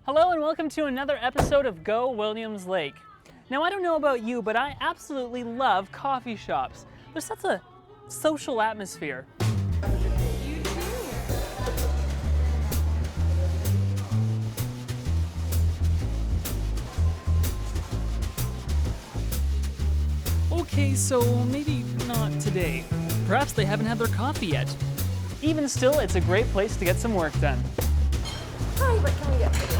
Hello and welcome to another episode of Go Williams Lake. Now I don't know about you, but I absolutely love coffee shops. There's such a social atmosphere. Okay, so maybe not today. Perhaps they haven't had their coffee yet. Even still, it's a great place to get some work done. Hi, what can we get for you?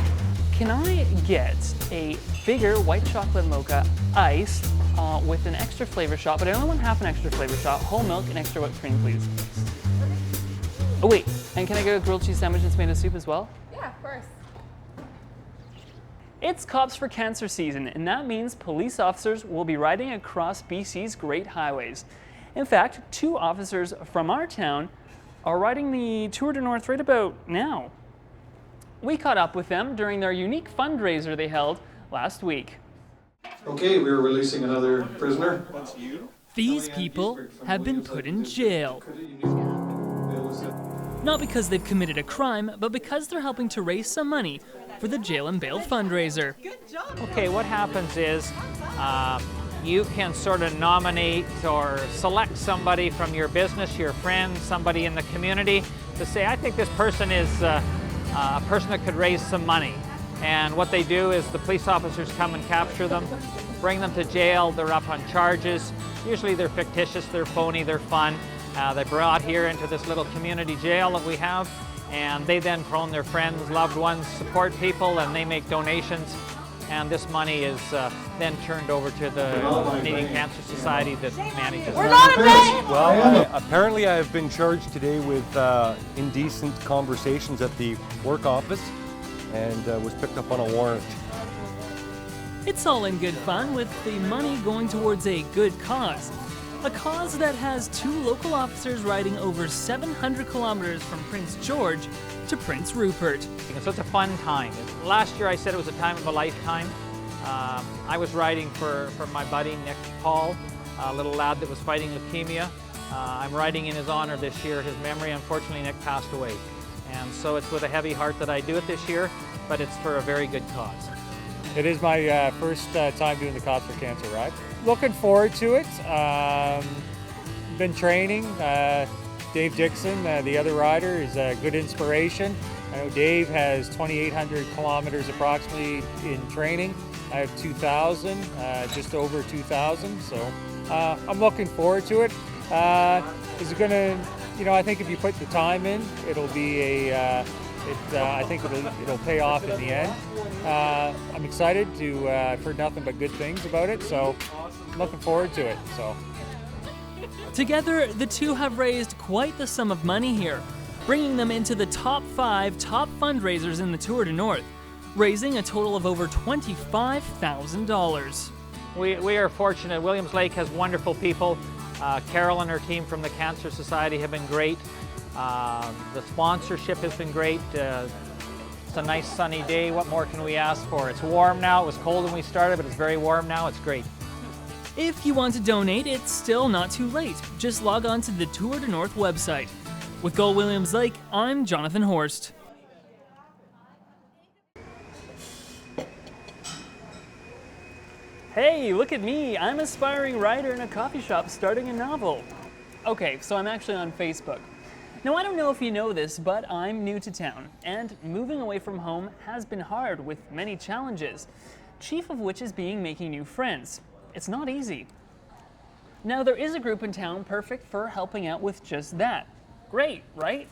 Can I get a bigger white chocolate mocha iced with an extra flavor shot, but I only want half an extra flavor shot, whole milk and extra whipped cream, please. Oh wait, and can I get a grilled cheese sandwich and tomato soup as well? Yeah, of course. It's Cops for Cancer season, and that means police officers will be riding across BC's great highways. In fact, 2 officers from our town are riding the Tour de North right about now. We caught up with them during their unique fundraiser they held last week. Okay, we are releasing another prisoner. These people have been put in jail. Not because they've committed a crime, but because they're helping to raise some money for the Jail and Bail fundraiser. Okay, what happens is you can sort of nominate or select somebody from your business, your friend, somebody in the community to say, I think this person is a person that could raise some money. And what they do is the police officers come and capture them, bring them to jail. They're up on charges. Usually they're fictitious, they're phony, they're fun. They're brought here into this little community jail that we have, and they then phone their friends, loved ones, support people, and they make donations. And this money is then turned over to the Canadian Cancer Society that manages it. We're not a bank! Well, apparently I've been charged today with indecent conversations at the work office and was picked up on a warrant. It's all in good fun with the money going towards a good cause. A cause that has 2 local officers riding over 700 kilometers from Prince George to Prince Rupert. So it's a fun time. Last year I said it was a time of a lifetime. I was riding for my buddy Nick Paul, a little lad that was fighting leukemia. I'm riding in his honor this year, his memory. Unfortunately, Nick passed away. And so it's with a heavy heart that I do it this year, but it's for a very good cause. It is my first time doing the Cops for Cancer ride. Looking forward to it. Been training. Dave Dixon, the other rider, is a good inspiration. I know Dave has 2,800 kilometers approximately in training. I have 2,000, just over 2,000. So I'm looking forward to it. Is it going to, I think if you put the time in, it'll be I think it'll pay off in the end. I'm excited to. I've heard nothing but good things about it, so I'm looking forward to it. So. Together, the 2 have raised quite the sum of money here, bringing them into the top 5 top fundraisers in the Tour de North, raising a total of over $25,000. We are fortunate. Williams Lake has wonderful people. Carol and her team from the Cancer Society have been great. The sponsorship has been great. It's a nice sunny day. What more can we ask for? It's warm now. It was cold when we started, but it's very warm now. It's great. If you want to donate, it's still not too late. Just log on to the Tour de North website. With Go Williams Lake, I'm Jonathan Horst. Hey, look at me. I'm an aspiring writer in a coffee shop starting a novel. Okay, so I'm actually on Facebook. Now, I don't know if you know this, but I'm new to town, and moving away from home has been hard with many challenges, chief of which is making new friends. It's not easy. Now, there is a group in town perfect for helping out with just that. Great, right?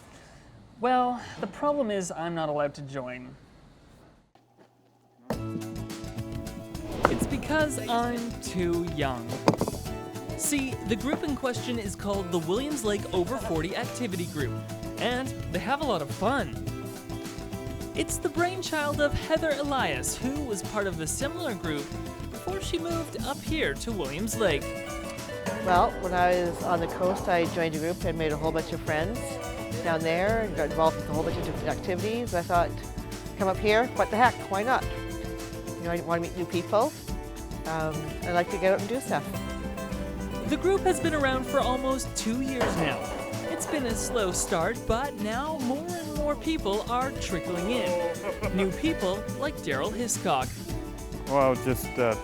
Well, the problem is I'm not allowed to join. It's because I'm too young. See, the group in question is called the Williams Lake Over 40 Activity Group, and they have a lot of fun. It's the brainchild of Heather Elias, who was part of the similar group before she moved up here to Williams Lake. Well, when I was on the coast, I joined a group and made a whole bunch of friends down there and got involved with a whole bunch of different activities. I thought, come up here, what the heck, why not? I want to meet new people. I like to get out and do stuff. The group has been around for almost 2 years now. It's been a slow start, but now more and more more people are trickling in. New people like Daryl Hiscock. Well, just that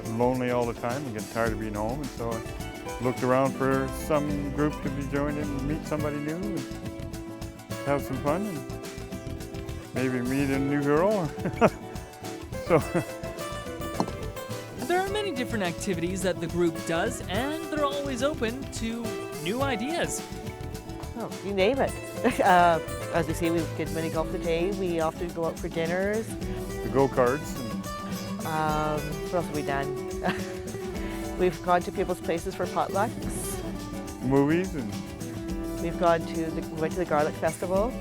I'm lonely all the time and get tired of being home, and so I looked around for some group to be joined in and meet somebody new and have some fun and maybe meet a new girl. So. There are many different activities that the group does, and they're always open to new ideas. Oh, you name it. As you see, we get mini golf today. We often go out for dinners. The go-karts. And What else have we done? We've gone to people's places for potlucks. movies and We went to the Garlic Festival.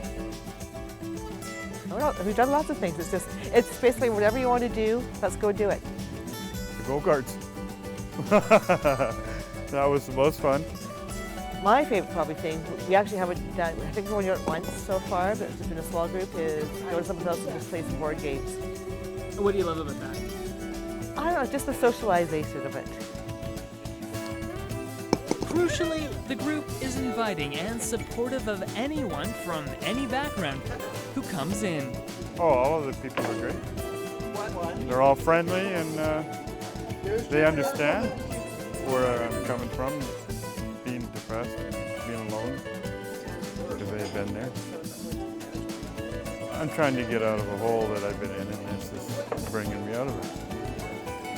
Oh, no, we've done lots of things. It's basically whatever you want to do, let's go do it. the go-karts. That was the most fun. My favorite probably thing, we actually haven't done, I think we've only done it once so far, but it's just been a small group, is go to someone else and just play some board games. What do you love about that? I don't know, just the socialization of it. Crucially, the group is inviting and supportive of anyone from any background who comes in. Oh, all of the people are great. They're all friendly and they understand where I'm coming from, being depressed, being alone, because they've been there. I'm trying to get out of a hole that I've been in, and this is bringing me out of it.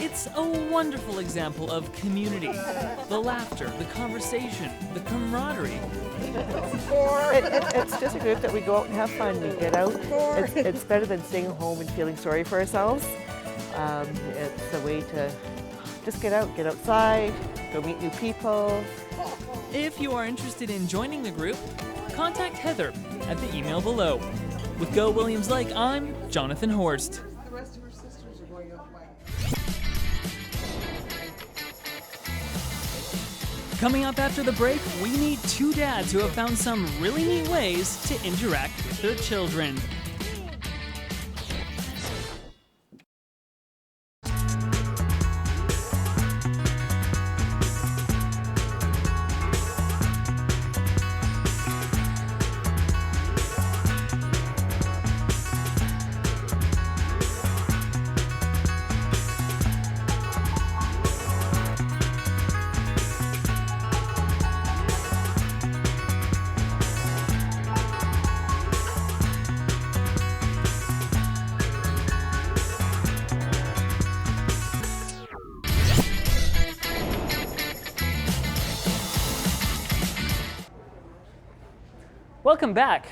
It's a wonderful example of community. The laughter, the conversation, the camaraderie. It's just a group that we go out and have fun. We get out. It's better than staying home and feeling sorry for ourselves. It's a way to just get out, get outside, go meet new people. If you are interested in joining the group, contact Heather at the email below. With Go Williams Lake, I'm Jonathan Horst. The rest of her sisters are going out by. Coming up after the break, we meet two dads who have found some really neat ways to interact with their children. Welcome back.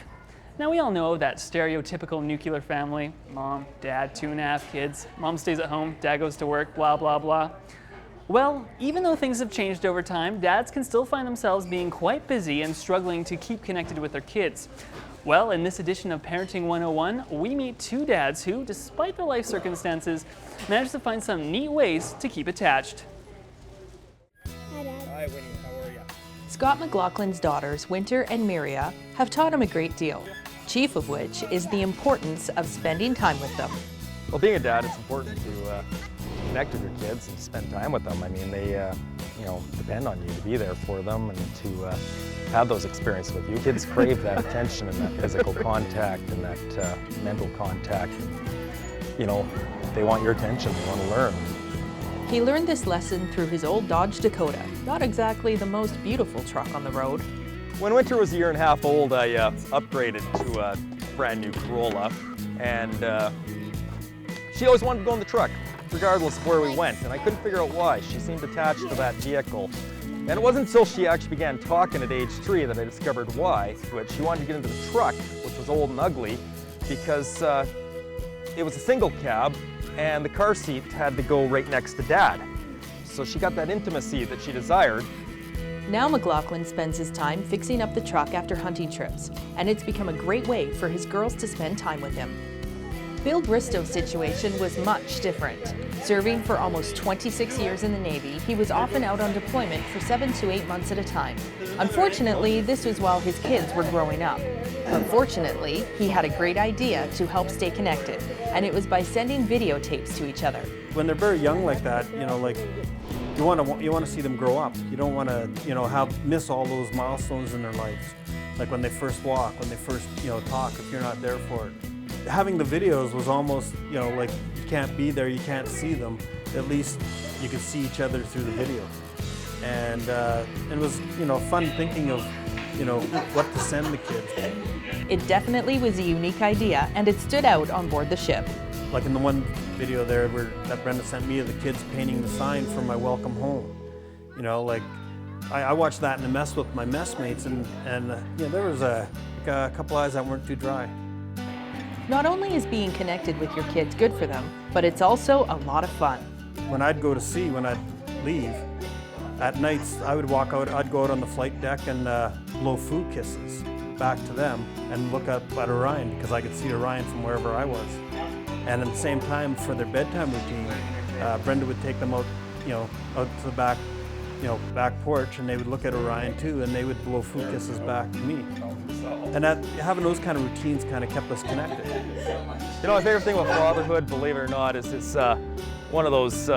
Now we all know that stereotypical nuclear family, mom, dad, 2.5 kids, mom stays at home, dad goes to work, blah, blah, blah. Well, even though things have changed over time, dads can still find themselves being quite busy and struggling to keep connected with their kids. Well, in this edition of Parenting 101, we meet two dads who, despite their life circumstances, managed to find some neat ways to keep attached. Hi, Dad. Hi, Winnie. How are you? Scott McLaughlin's daughters, Winter and Miria, have taught him a great deal, chief of which is the importance of spending time with them. Well, being a dad, it's important to connect with your kids and spend time with them. I mean, they, depend on you to be there for them and to have those experiences with you. Kids crave that attention and that physical contact and that mental contact. They want your attention. They want to learn. He learned this lesson through his old Dodge Dakota, not exactly the most beautiful truck on the road. When Winter was 1.5 years old, I upgraded to a brand new Corolla, and she always wanted to go in the truck, regardless of where we went, and I couldn't figure out why. She seemed attached to that vehicle. And it wasn't until she actually began talking at age 3 that I discovered why. But she wanted to get into the truck, which was old and ugly, because it was a single cab, and the car seat had to go right next to Dad. So she got that intimacy that she desired. Now McLaughlin spends his time fixing up the truck after hunting trips, and it's become a great way for his girls to spend time with him. Bill Bristow's situation was much different. Serving for almost 26 years in the Navy, he was often out on deployment for 7 to 8 months at a time. Unfortunately, this was while his kids were growing up. But fortunately, he had a great idea to help stay connected, and it was by sending videotapes to each other. When they're very young like that, you want to see them grow up. You don't want to, miss all those milestones in their lives. Like when they first walk, when they first, talk, if you're not there for it. Having the videos was almost, like you can't be there, you can't see them. At least you could see each other through the videos. And it was, fun thinking of, what to send the kids. It definitely was a unique idea, and it stood out on board the ship. Like in the one video there that Brenda sent me of the kids painting the sign for my welcome home. I watched that in a mess with my messmates, and there was a couple eyes that weren't too dry. Not only is being connected with your kids good for them, but it's also a lot of fun. When I'd go to sea, when I'd leave, at nights I would walk out, I'd go out on the flight deck and blow food kisses back to them and look up at Orion, because I could see Orion from wherever I was. And at the same time, for their bedtime routine, Brenda would take them out, out to the back, back porch, and they would look at Orion too, and they would blow food kisses back to me. And having those kind of routines kind of kept us connected. My favorite thing about fatherhood, believe it or not, is it's one of those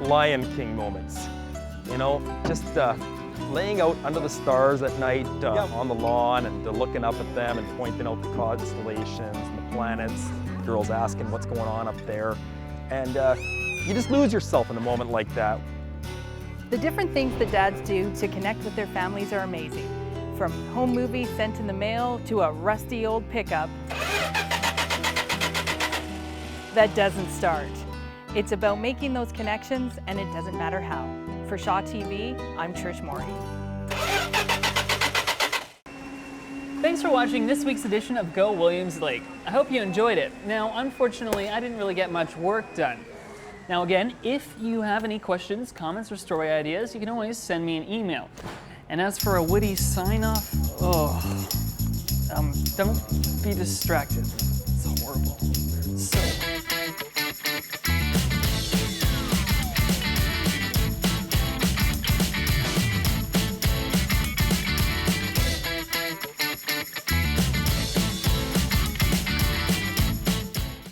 Lion King moments. Just laying out under the stars at night on the lawn and looking up at them and pointing out the constellations and the planets. Girls asking what's going on up there. And you just lose yourself in a moment like that. The different things that dads do to connect with their families are amazing. From home movies sent in the mail to a rusty old pickup that doesn't start. It's about making those connections, and it doesn't matter how. For Shaw TV, I'm Trish Morey. Thanks for watching this week's edition of Go Williams Lake. I hope you enjoyed it. Now, unfortunately, I didn't really get much work done. Now again, if you have any questions, comments, or story ideas, you can always send me an email. And as for a witty sign-off, don't be distracted. It's horrible.